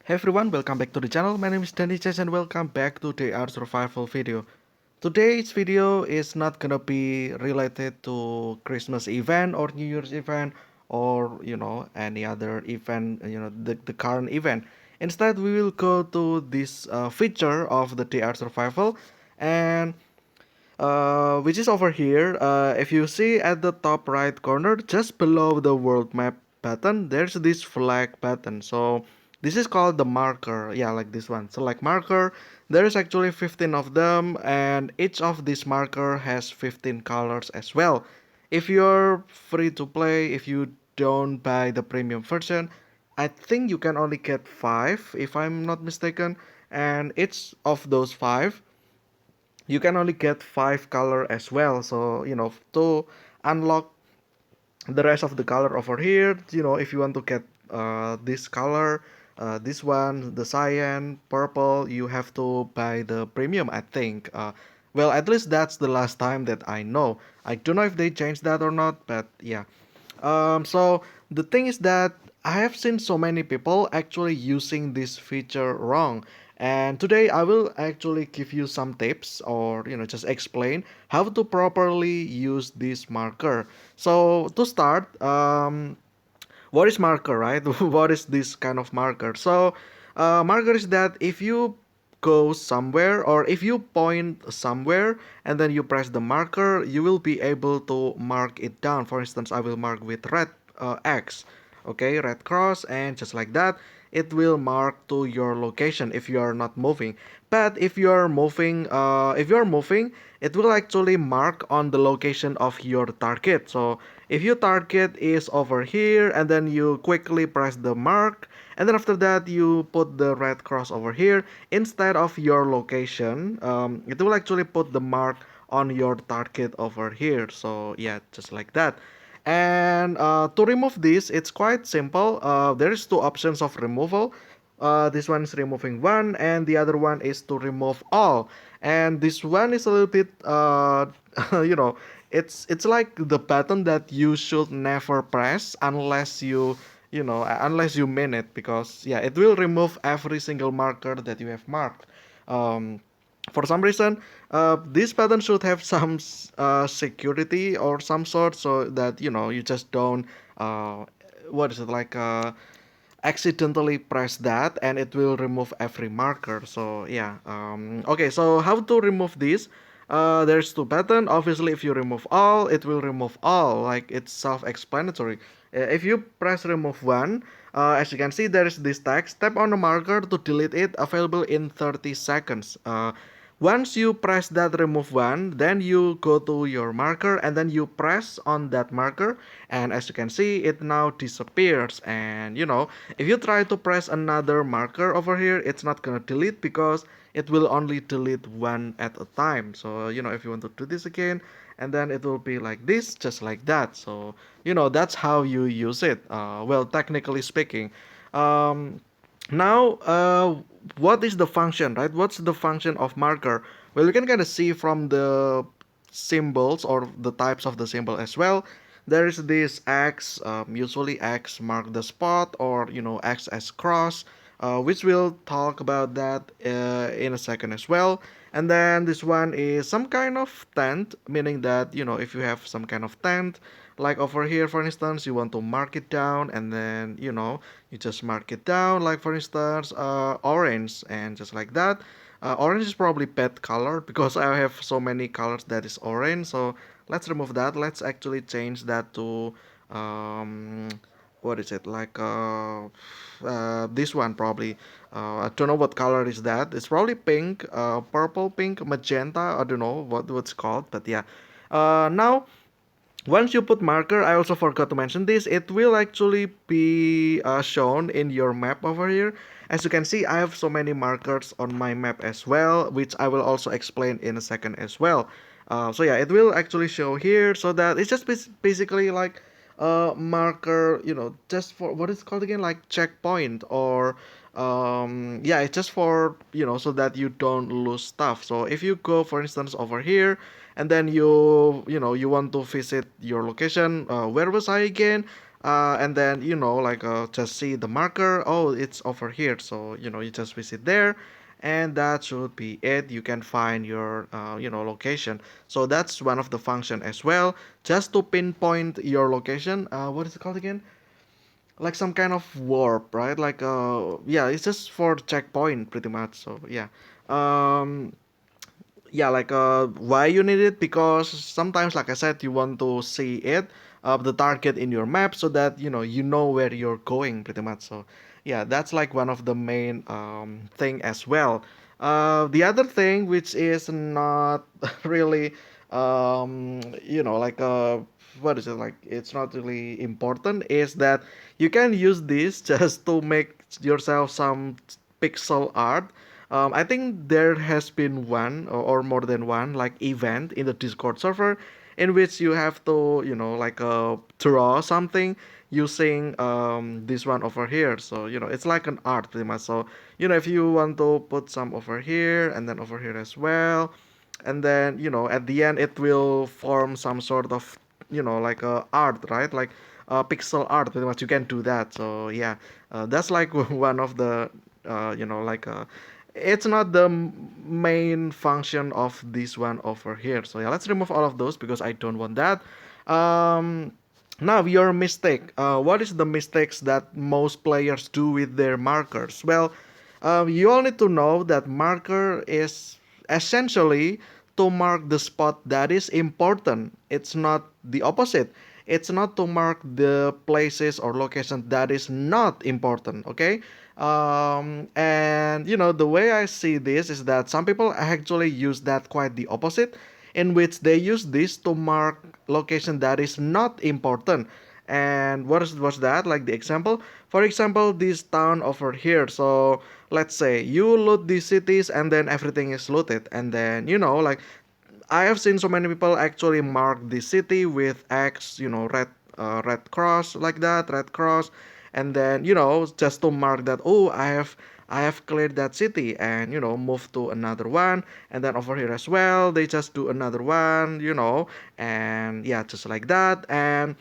Hey everyone, welcome back to the channel. My name is Danny Chess and welcome back to the art survival video. Today's video is not gonna be related to Christmas event or New Year's event or any other event, the current event. Instead, we will go to this feature of the art survival and which is over here. If you see at the top right corner, just below the world map button, there's this flag button. So this is called the marker. Yeah, like this one. Select marker. There's actually 15 of them, and each of these marker has 15 colors as well. If you're free to play, if you don't buy the premium version, I think you can only get 5 if I'm not mistaken, and each of those 5 you can only get 5 color as well. So to unlock the rest of the color over here, if you want to get this color, this one, the cyan purple, you have to buy the premium, I think. Well, at least that's the last time that I know. I don't know if they changed that or not, but yeah. So the thing is that I have seen so many people actually using this feature wrong. And today I will actually give you some tips or just explain how to properly use this marker. So to start, what is marker, right? What is this kind of marker? So marker is that if you go somewhere or if you point somewhere and then you press the marker, you will be able to mark it down. For instance, I will mark with red X, okay, red cross, and just like that it will mark to your location if you are not moving. But if you are moving, it will actually mark on the location of your target. So if your target is over here and then you quickly press the mark, and then after that you put the red cross over here instead of your location, it will actually put the mark on your target over here. So yeah, just like that. And to remove this, it's quite simple. There's two options of removal. This one is removing one, and the other one is to remove all. And this one is a little bit, you know, it's like the button that you should never press unless unless you mean it, because yeah, it will remove every single marker that you have marked. Um, for some reason, this button should have some security or some sort, so that you just don't what is it like accidentally press that and it will remove every marker. So yeah, okay, so how to remove this? There's two button. Obviously, if you remove all, it will remove all, like it's self-explanatory. If you press remove one, as you can see, there is this text: tap on the marker to delete it, available in 30 seconds. Once you press that remove one, then you go to your marker and then you press on that marker, and as you can see, it now disappears. And if you try to press another marker over here, it's not gonna delete because it will only delete one at a time. So if you want to do this again, and then it will be like this, just like that. So that's how you use it, well, technically speaking. Now, what is the function, right? What's the function of marker? Well, you can kind of see from the symbols or the types of the symbol as well. There is this X, usually X mark the spot, or X as cross, which we'll talk about that in a second as well. And then this one is some kind of tent, meaning that if you have some kind of tent, like over here for instance, you want to mark it down, and then you just mark it down, like for instance orange, and just like that. Orange is probably bad color because I have so many colors that is orange. So let's remove that. Let's actually change that to um, what is it like this one probably. I don't know what color is that. It's probably pink, purple, pink, magenta. I don't know what's called, but yeah. Now, once you put marker, I also forgot to mention this, it will actually be shown in your map over here. As you can see, I have so many markers on my map as well, which I will also explain in a second as well. So yeah, it will actually show here, so that it's just basically like a marker, just for what is called again, like checkpoint, or yeah, it's just for so that you don't lose stuff. So if you go for instance over here, and then you want to visit your location, where was I again? And then like just see the marker. Oh, it's over here. So you just visit there, and that should be it. You can find your location. So that's one of the function as well, just to pinpoint your location. What is it called again? Like some kind of warp, right? Like yeah, it's just for checkpoint pretty much. So yeah. Um, yeah, like why you need it, because sometimes, like I said, you want to see it, the target in your map, so that you know where you're going pretty much. So yeah, that's like one of the main thing as well. The other thing, which is not really like what is it, like it's not really important, is that you can use this just to make yourself some pixel art. I think there has been one or more than one like event in the Discord server in which you have to, like draw something using this one over here. So it's like an art pretty much. So if you want to put some over here and then over here as well, and then at the end it will form some sort of like art, right? Like pixel art pretty much. You can do that. So yeah, that's like one of the like it's not the main function of this one over here. So yeah, let's remove all of those because I don't want that. um Now, your mistake. What is the mistakes that most players do with their markers? Well, you all need to know that marker is essentially to mark the spot that is important. It's not the opposite. It's not to mark the places or locations that is not important. Okay. And the way I see this is that some people actually use that quite the opposite, in which they use this to mark location that is not important. And was that, like the example, for example, this town over here. So let's say you loot these cities and then everything is looted, and then like I have seen so many people actually mark the city with X, red cross, like that, red cross, and then just to mark that, oh, I have cleared that city, and move to another one, and then over here as well they just do another one, and yeah, just like that. And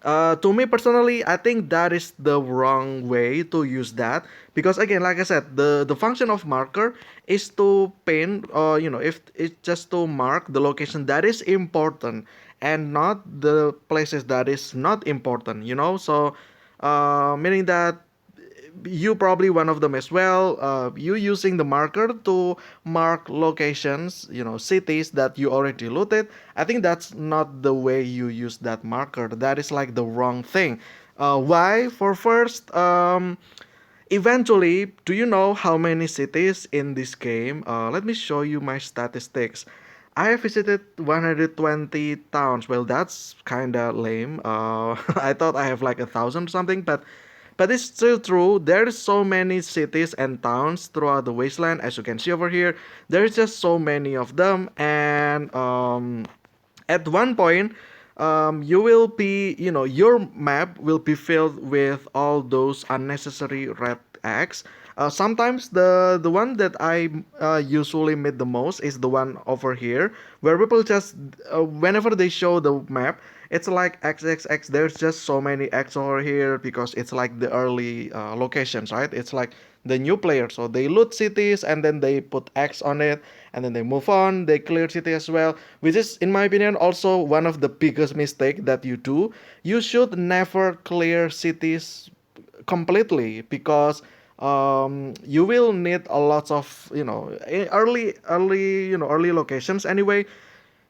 to me personally, I think that is the wrong way to use that, because again, like I said, the function of marker is to pin, if it's just to mark the location that is important and not the places that is not important. So meaning that you probably one of them as well. You using the marker to mark locations, cities that you already looted. I think that's not the way you use that marker. That is like the wrong thing. Why? For first, eventually, do you know how many cities in this game? Let me show you my statistics. I have visited 120 towns. Well, that's kinda lame. I thought I have like 1,000 or something, but it's still true. There's so many cities and towns throughout the wasteland, as you can see over here. There's just so many of them, and at one point, you will be, your map will be filled with all those unnecessary red X. Sometimes the one that I usually meet the most is the one over here, where people just whenever they show the map, it's like XXX. There's just so many X over here because it's like the early locations, right? It's like the new players, so they loot cities and then they put X on it, and then they move on. They clear city as well, which is, in my opinion, also one of the biggest mistake that you do. You should never clear cities completely, because you will need a lot of early locations anyway.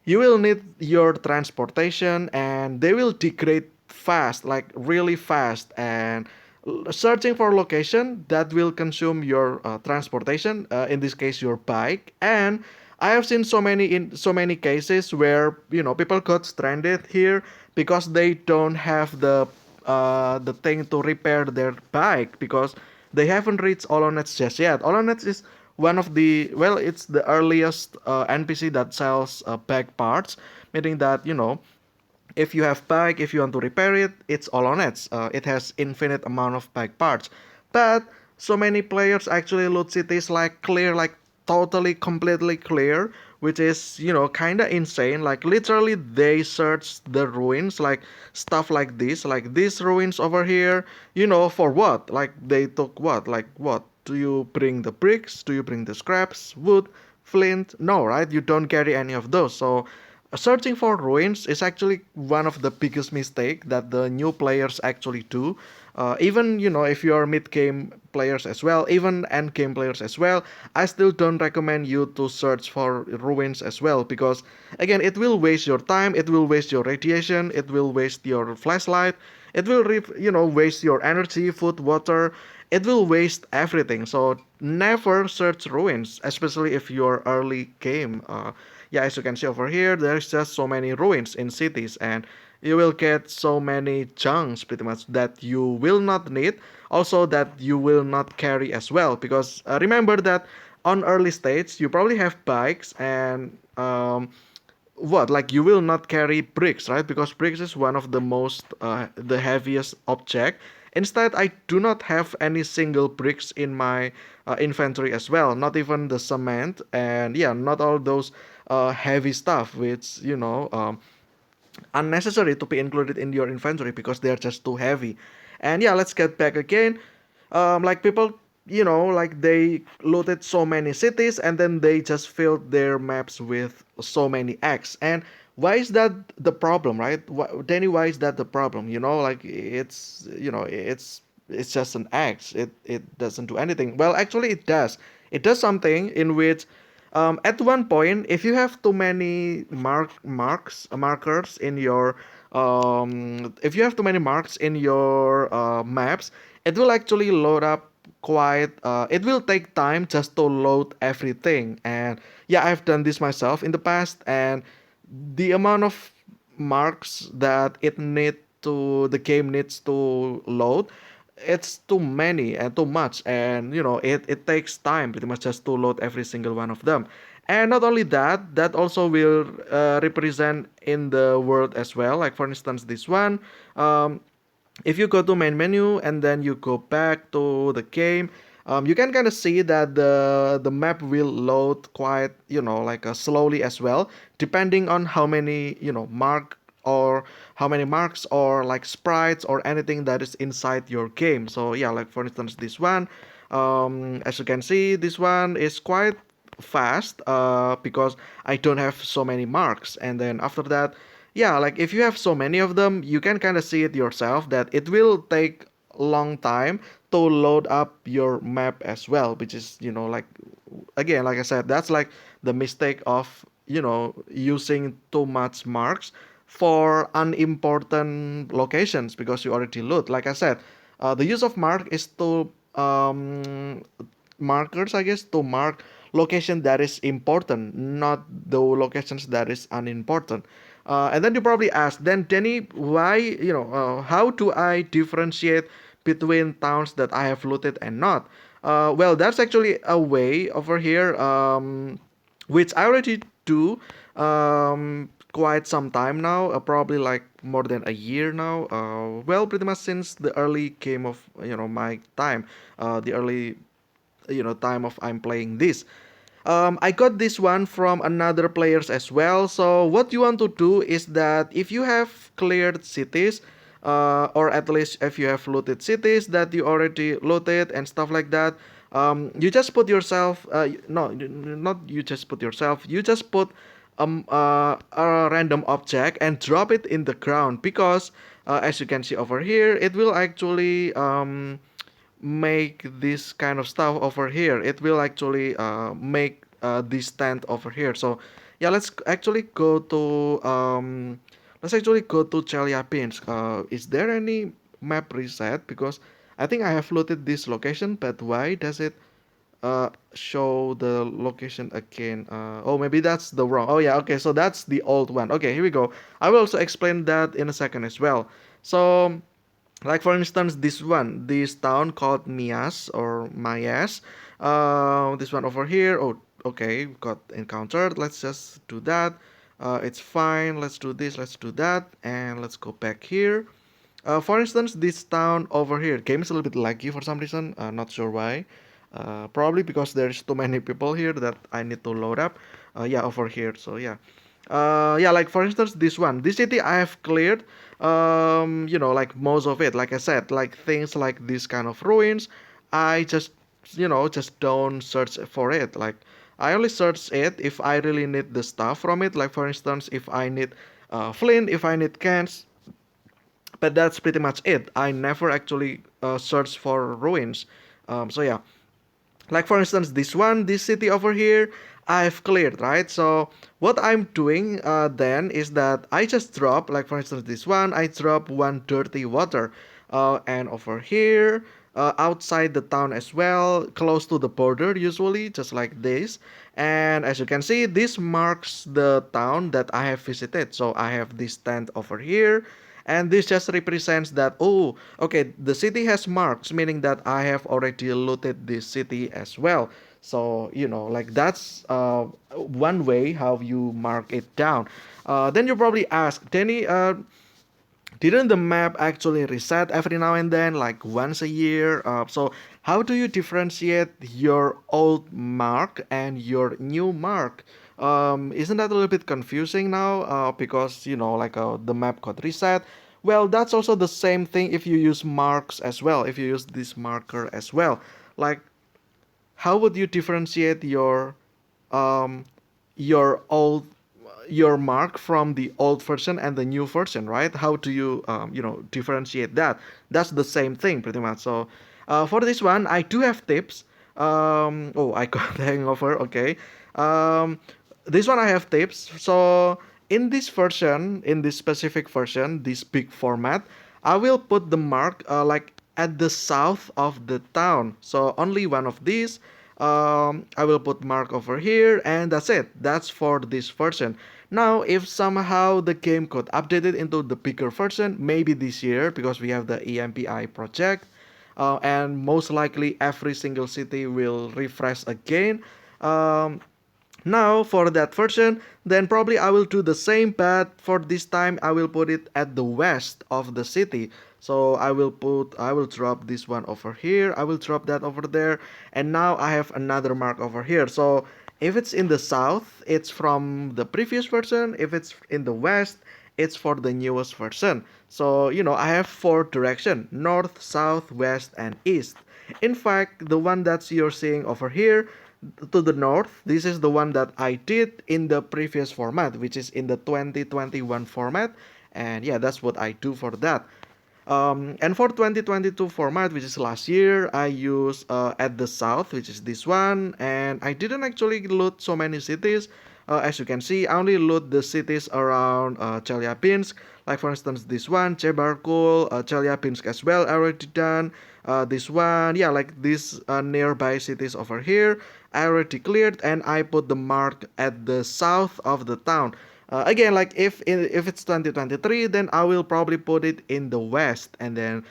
You will need your transportation, and they will degrade fast, like really fast. And searching for location that will consume your transportation, in this case your bike. And I have seen so many cases where people got stranded here because they don't have the thing to repair their bike, because they haven't reached Olonets just yet. Olonets is one of the, well, it's the earliest NPC that sells bike parts, meaning that if you have bike, if you want to repair it, it's all on it. It has infinite amount of bike parts. But so many players actually loot cities like clear, like totally completely clear, which is, kind of insane. Like literally they search the ruins, like stuff like these ruins over here, for what? Like they took what? Like what? Do you bring the bricks? Do you bring the scraps, wood, flint? No, right? You don't carry any of those. So searching for ruins is actually one of the biggest mistake that the new players actually do. Even if you're mid game players as well, even end game players as well, I still don't recommend you to search for ruins as well, because again it will waste your time, it will waste your radiation, it will waste your flashlight, it will waste your energy, food, water, it will waste everything. So never search ruins, especially if you're early game. Yeah, as you can see over here, there's just so many ruins in cities, and you will get so many junks pretty much that you will not need, also that you will not carry as well, because remember that on early stage you probably have bikes and what, like you will not carry bricks, right? Because bricks is one of the most the heaviest object. Instead, I do not have any single bricks in my inventory as well, not even the cement, and yeah, not all those heavy stuff which unnecessary to be included in your inventory because they're just too heavy. And yeah, let's get back again. Like people, like they looted so many cities and then they just filled their maps with so many eggs. And why is that the problem, right? Danny, why is that the problem? Like it's just an X. It doesn't do anything. Well, actually, it does. It does something in which, at one point, if you have too many markers in your, if you have too many marks in your maps, it will actually load up quite. It will take time just to load everything. And yeah, I've done this myself in the past, and the amount of marks that the game needs to load, it's too many and too much, and it takes time pretty much just to load every single one of them. And not only that, that also will represent in the world as well. Like for instance this one, um, if you go to main menu and then you go back to the game, you can kind of see that the map will load quite, like slowly as well, depending on how many, or how many marks or like sprites or anything that is inside your game. So yeah, like for instance this one, as you can see, this one is quite fast because I don't have so many marks. And then after that, yeah, like if you have so many of them, you can kind of see it yourself that it will take long time to load up your map as well, which is, like again, like I said, that's like the mistake of, using too much marks for unimportant locations because you already load. Like I said, the use of mark is to markers, I guess, to mark location that is important, not the locations that is unimportant. And then you probably ask, then Danny, why, how do I differentiate between towns that I have looted and not? Well, that's actually a way over here, which I already do quite some time now, probably like more than a year now. Well, pretty much since the early game of my time, the early time of I'm playing this. I got this one from another players as well. So what you want to do is that if you have cleared cities, or at least if you have looted cities that you already looted and stuff like that, you just put yourself. No, not you just put yourself. You just put a random object and drop it in the ground, because as you can see over here, it will actually make this kind of stuff over here. It will actually make this stand over here. So yeah, let's actually go to Chelyabinsk. Is there any map reset? Because I think I have looted this location, but why does it show the location again? Oh, maybe that's the wrong. Oh yeah, okay, so that's the old one. Okay, here we go. I will also explain that in a second as well. So like for instance this town called Mias or Mayas, this one over here. Oh, okay, got encountered. Let's just do that. It's fine. Let's do this, let's do that, and let's go back here. For instance, this town over here, game is a little bit laggy for some reason, not sure why. Probably because there's too many people here that I need to load up. Yeah, over here. So yeah. Yeah, like for instance, this city I have cleared, like most of it. Like I said, like things like this kind of ruins, I just don't search for it. Like I only search it if I really need the stuff from it. Like for instance, if I need flint, if I need cans, but that's pretty much it. I never actually search for ruins. So yeah, like for instance this city over here I've cleared, right? So what I'm doing then is that I just drop, like for instance this one, I drop one dirty water, and over here outside the town as well, close to the border usually, just like this. And as you can see, this marks the town that I have visited. So I have this tent over here, and this just represents that, oh, okay, the city has marks, meaning that I have already looted this city as well. So like that's one way how you mark it down. Then you probably ask, Danny, didn't the map actually reset every now and then, like once a year? So how do you differentiate your old mark and your new mark? Isn't that a little bit confusing now? Because like the map got reset. Well, that's also the same thing if you use marks as well. If you use this marker as well, like how would you differentiate um, your old your mark from the old version and the new version, right? How do you differentiate that? That's the same thing pretty much. So for this one I do have tips. Oh, I got the hangover. Okay. um, this one I have tips. So in this specific version, this big format, I will put the mark like at the south of the town. So only one of these. I will put mark over here, and that's it. That's for this version. Now, if somehow the game got updated into the bigger version, maybe this year, because we have the EMPI project, and most likely every single city will refresh again. Um, Now for that version, then probably I will do the same, but for this time I will put it at the west of the city. So I will drop this one over here, I will drop that over there, and now I have another mark over here. So if it's in the south, it's from the previous version. If it's in the west, it's for the newest version. So I have four direction: north, south, west, and east. In fact, the one that you're seeing over here to the north, this is the one that I did in the previous format, which is in the 2021 format. And yeah, that's what I do for that. And for 2022 format, which is last year, I use at the south, which is this one, and I didn't actually loot so many cities. As you can see, I only loot the cities around Chelyabinsk, like for instance this one, Chebarkul, Chelyabinsk as well, I already done. This one, yeah, like these nearby cities over here, I already cleared, and I put the mark at the south of the town. Again, like if it's 2023, then I will probably put it in the west, and then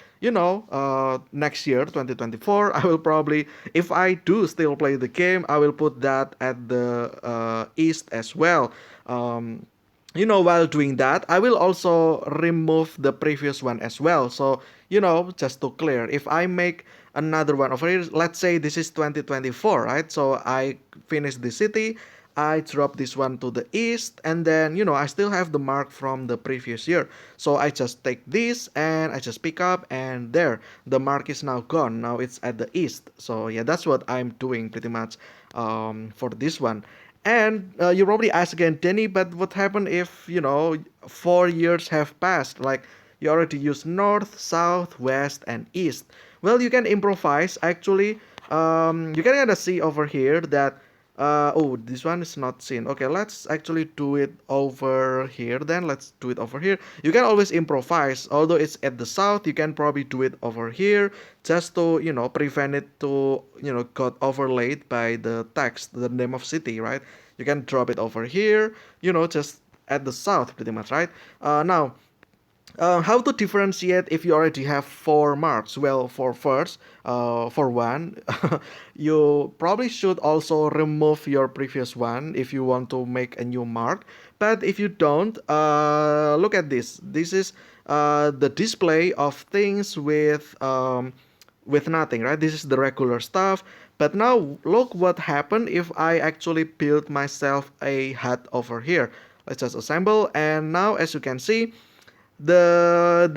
next year 2024, I will probably, if I do still play the game, I will put that at the east as well. While doing that, I will also remove the previous one as well. So just to clear, if I make another one over here, let's say this is 2024, right? So I finish the city, I drop this one to the east, and then I still have the mark from the previous year. So I just take this and I just pick up, and there the mark is now gone. Now it's at the east. So yeah, that's what I'm doing pretty much for this one. And you probably ask again, Denny, but what happened if 4 years have passed? Like you already used north, south, west, and east. Well, you can improvise actually. You can kind of see over here that oh, this one is not seen. Okay, let's actually do it over here then. Let's do it over here. You can always improvise. Although it's at the south, you can probably do it over here just to, prevent it to, got overlaid by the text, the name of city, right? You can drop it over here, just at the south pretty much, right? Now, how to differentiate if you already have four marks? Well, for one, you probably should also remove your previous one if you want to make a new mark. But if you don't, look at this. This is the display of things with nothing, right? This is the regular stuff. But now look what happened if I actually build myself a hut over here. Let's just assemble, and now as you can see, the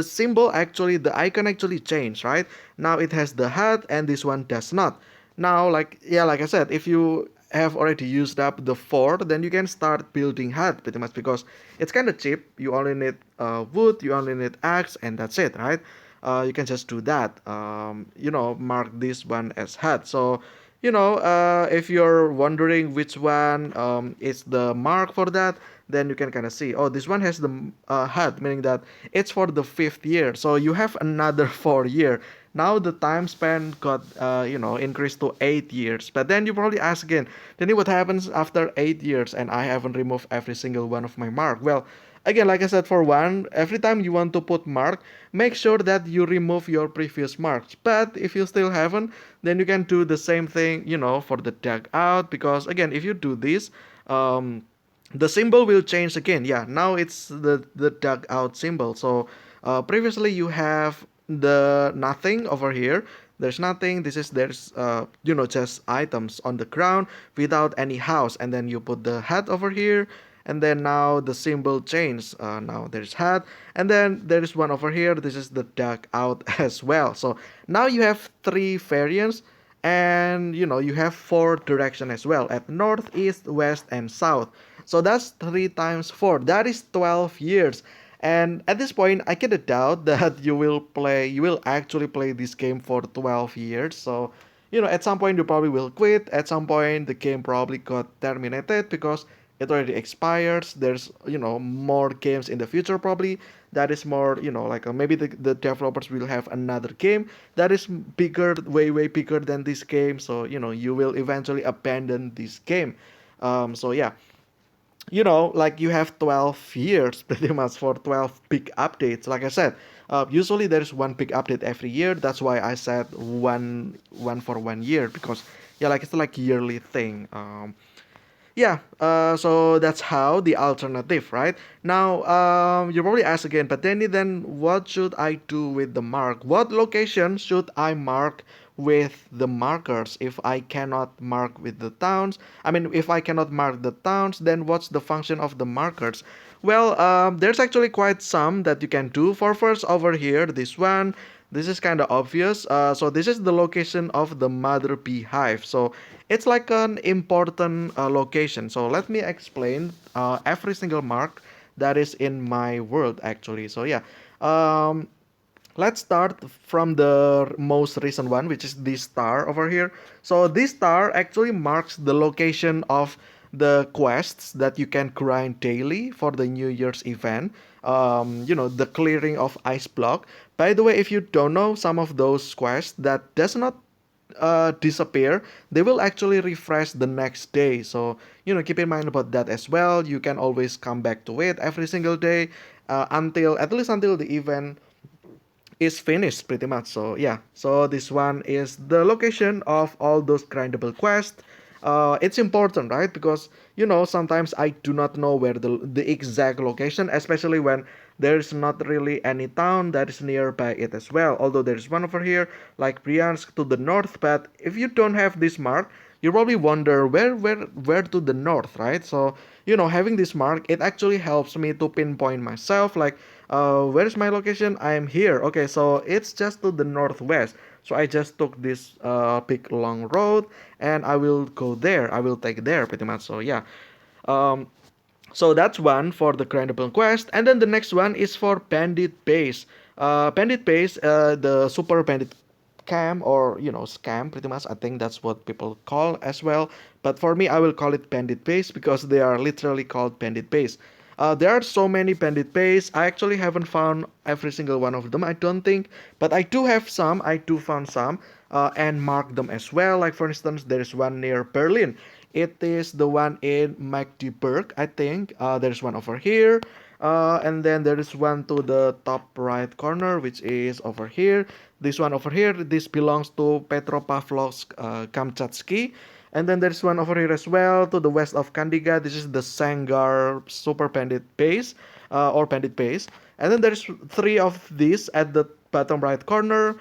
symbol, actually the icon actually changed, right? Now it has the hat and this one does not. Now, like, yeah, like I said, if you have already used up the fort, then you can start building hut pretty much, because it's kind of cheap. You only need wood, you only need axe, and that's it, right? You can just do that. Mark this one as hut. So if you're wondering which one is the mark for that, then you can kind of see, oh, this one has the HUD, meaning that it's for the 5th year. So you have another 4 year. Now the time span got increased to 8 years. But then you probably ask again, then what happens after 8 years and I haven't removed every single one of my mark? Well, again, like I said, for one, every time you want to put mark, make sure that you remove your previous marks. But if you still haven't, then you can do the same thing, for the tag out, because again, if you do this, the symbol will change again. Yeah, now it's the dug out symbol. So previously you have the nothing over here. There's nothing. There's just items on the ground without any house, and then you put the hat over here, and then now the symbol changed. Now there's hat, and then there is one over here. This is the dug out as well. So now you have 3 variants, and you have 4 direction as well, at north, east, west, and south. So that's 3 times 4, that is 12 years. And at this point, I cannot doubt that you will actually play this game for 12 years. So at some point you probably will quit. At some point the game probably got terminated because it already expires. There's more games in the future, probably that is more, like maybe the developers will have another game that is bigger, way bigger than this game. So you will eventually abandon this game. So yeah, like you have 12 years pretty much for 12 big updates. Like I said, usually there's one big update every year. That's why I said one for 1 year, because yeah, like it's like yearly thing. Yeah, so that's how the alternative, right? Now, you probably ask again, but Danny, then what should I do with the mark? What location should I mark with the markers if I cannot mark with the towns? I mean, if I cannot mark the towns, then what's the function of the markers? Well, there's actually quite some that you can do. For first, over here, this one, this is kind of obvious. So this is the location of the mother beehive. So it's like an important location. So let me explain every single mark that is in my world, actually. So yeah, um, let's start from the most recent one, which is this star over here. So this star actually marks the location of the quests that you can grind daily for the New Year's event. The clearing of ice block. By the way, if you don't know, some of those quests that does not disappear, they will actually refresh the next day. So keep in mind about that as well. You can always come back to it every single day, until at least until the event is finished pretty much. So yeah, so this one is the location of all those grindable quests. It's important, right? Because sometimes I do not know where the exact location, especially when there's not really any town that is nearby it as well. Although there's one over here, like Bryansk to the north, but if you don't have this mark, you probably wonder where to the north, right? So having this mark, it actually helps me to pinpoint myself, like where's my location? I am here. Okay, so it's just to the northwest. So I just took this big long road, and I will go there. I will take there pretty much. So yeah, um, so that's one for the grindable quest, and then the next one is for bandit base. Bandit base, the super bandit camp, or scam pretty much. I think that's what people call as well. But for me, I will call it bandit base because they are literally called bandit base. There are so many bandit base. I actually haven't found every single one of them, I don't think, but I do have some. I do found some, and mark them as well. Like for instance, there's one near Berlin. It is the one in Magdeburg, I think. There's one over here. And then there is one to the top right corner, which is over here. This one over here, this belongs to Petropavlovsk, Kamchatsky. And then there's one over here as well to the west of Kandiga. This is the Sangar Super Bandit Base, or Bandit Base. And then there's 3 of these at the bottom right corner.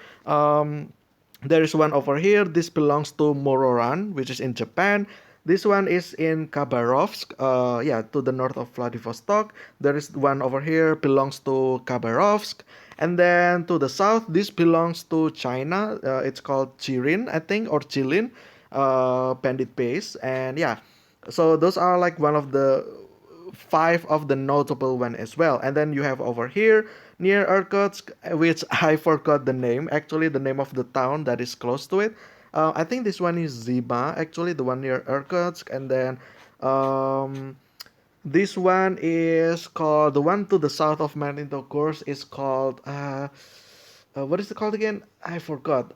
There is one over here. This belongs to Mororan, which is in Japan. This one is in Khabarovsk, yeah, to the north of Vladivostok. There is one over here, belongs to Khabarovsk. And then to the south, this belongs to China. It's called Chirin, I think, or Chilin, Bandit Base. And yeah, so those are like one of the five of the notable one as well. And then you have over here near Irkutsk, which I forgot the name. Actually, the name of the town that is close to it. I think this one is Ziba, actually, the one near Irkutsk. And then um, this one is called, the one to the south of Magnitogorsk is called, what is it called again? I forgot.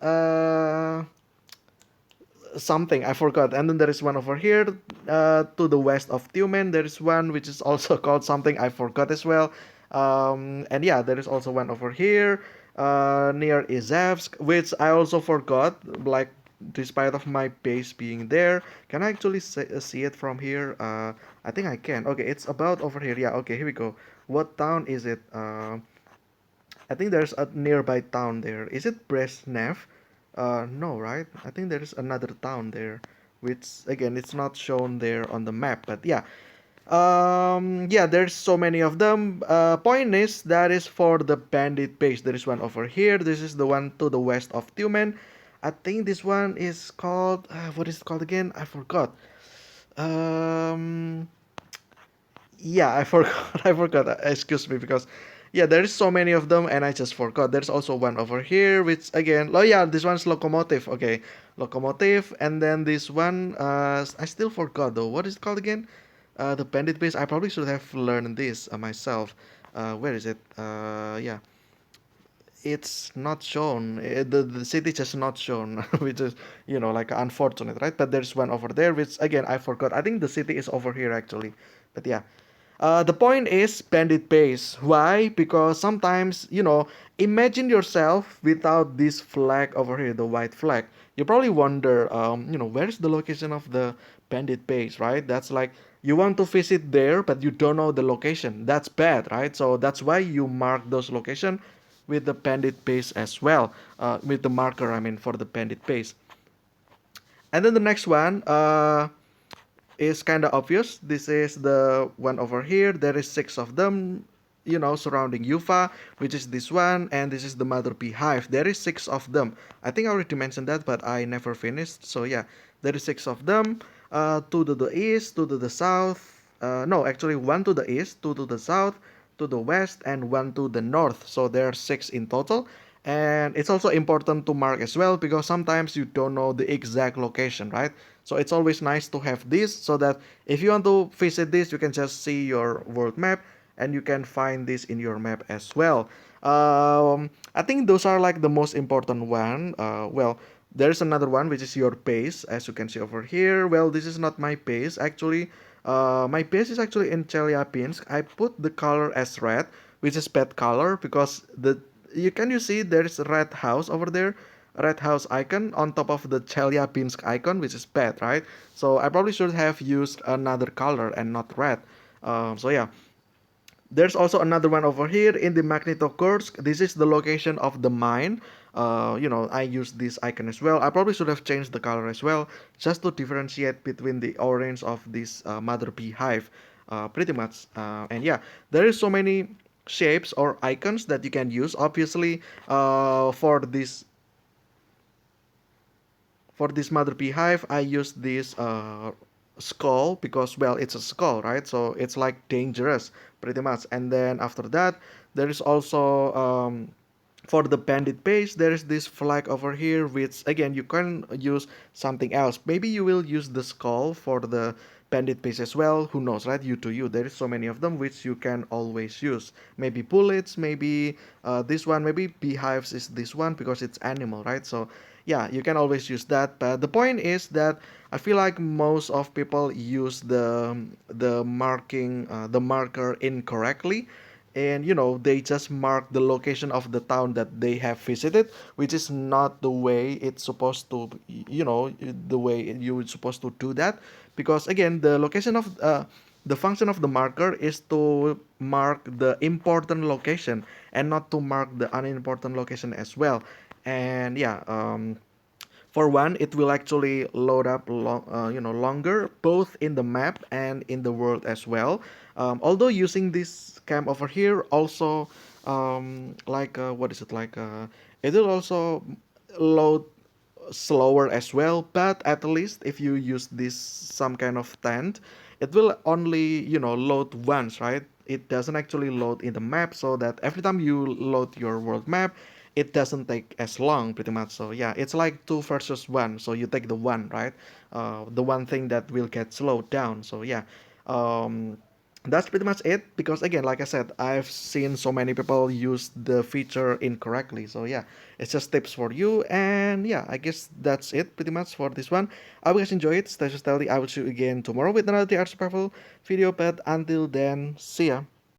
Something I forgot. And then there is one over here to the west of Tumen. There is one which is also called something I forgot as well. And yeah, there is also one over here near Izevsk, which I also forgot. Like, despite of my base being there, can I actually see it from here? I think I can. Okay, it's about over here. Yeah. Okay, here we go. What town is it? I think there's a nearby town there. Is it Brezhnev? No, right? I think there is another town there, which again it's not shown there on the map. But yeah, yeah, there's so many of them. Point is that is for the bandit base. There is one over here. This is the one to the west of Tumen. I think this one is called what is it called again? I forgot. Um, yeah, I forgot. I forgot. Excuse me, because yeah, there is so many of them, and I just forgot. There's also one over here, which again, oh yeah, this one's locomotive. Okay, locomotive, and then this one, I still forgot though. What is it called again? The bandit base. I probably should have learned this myself. Where is it? Yeah, it's not shown. The city just not shown, which is like unfortunate, right? But there's one over there, which again I forgot. I think the city is over here actually, but yeah. The point is bandit base. Why? Because sometimes, imagine yourself without this flag over here, the white flag. You probably wonder, where's the location of the bandit base, right? That's like you want to visit there, but you don't know the location. That's bad, right? So that's why you mark those location with the bandit base as well, with the marker, I mean, for the bandit base. And then the next one, is kind of obvious. This is the one over here. There is six of them, surrounding Yufa, which is this one, and this is the mother beehive. There is six of them. I think I already mentioned that, but I never finished. So yeah, there is six of them. Two to the east, two to the south. No, actually one to the east, two to the south, to the west, and one to the north. So there are six in total. And it's also important to mark as well because sometimes you don't know the exact location, right? So it's always nice to have this so that if you want to visit this, you can just see your world map and you can find this in your map as well. I think those are like the most important one. Well, there's another one which is your base, as you can see over here. Well, this is not my base actually. My base is actually in Chelyabinsk. I put the color as red, which is bad color because you see there's a red house over there, red house icon on top of the Chelyabinsk icon, which is bad, right? So I probably should have used another color and not red. So yeah, there's also another one over here in the Magnitogorsk. This is the location of the mine. I use this icon as well. I probably should have changed the color as well, just to differentiate between the orange of this mother beehive, pretty much. And yeah, there is so many shapes or icons that you can use. Obviously, for this mother beehive, I use this skull because, well, it's a skull, right? So it's like dangerous, pretty much. And then after that, there is also for the bandit base, there is this flag over here, which again you can use something else. Maybe you will use the skull for the bandit base as well. Who knows, right? You to you. There is so many of them which you can always use. Maybe bullets, maybe this one, maybe beehives is this one because it's animal, right? So yeah, you can always use that. But the point is that I feel like most of people use the marker incorrectly, and they just mark the location of the town that they have visited, which is not the way it's supposed to, the way you're supposed to do that, because again the function of the marker is to mark the important location and not to mark the unimportant location as well. And yeah, For one, it will actually load up longer, both in the map and in the world as well. Although using this cam over here also, what is it like? It will also load slower as well, but at least if you use this some kind of tent, it will only load once, right? It doesn't actually load in the map, so that every time you load your world map, it doesn't take as long, pretty much. So yeah, it's like two versus one, so you take the one, right? The one thing that will get slowed down. So yeah, um that's pretty much it, because again, like I said, I've seen so many people use the feature incorrectly. So yeah, it's just tips for you. And yeah, I guess that's it pretty much for this one. I hope you guys enjoy it. Stay so stealthy. I will see you again tomorrow with another TR survival video, but until then, see ya.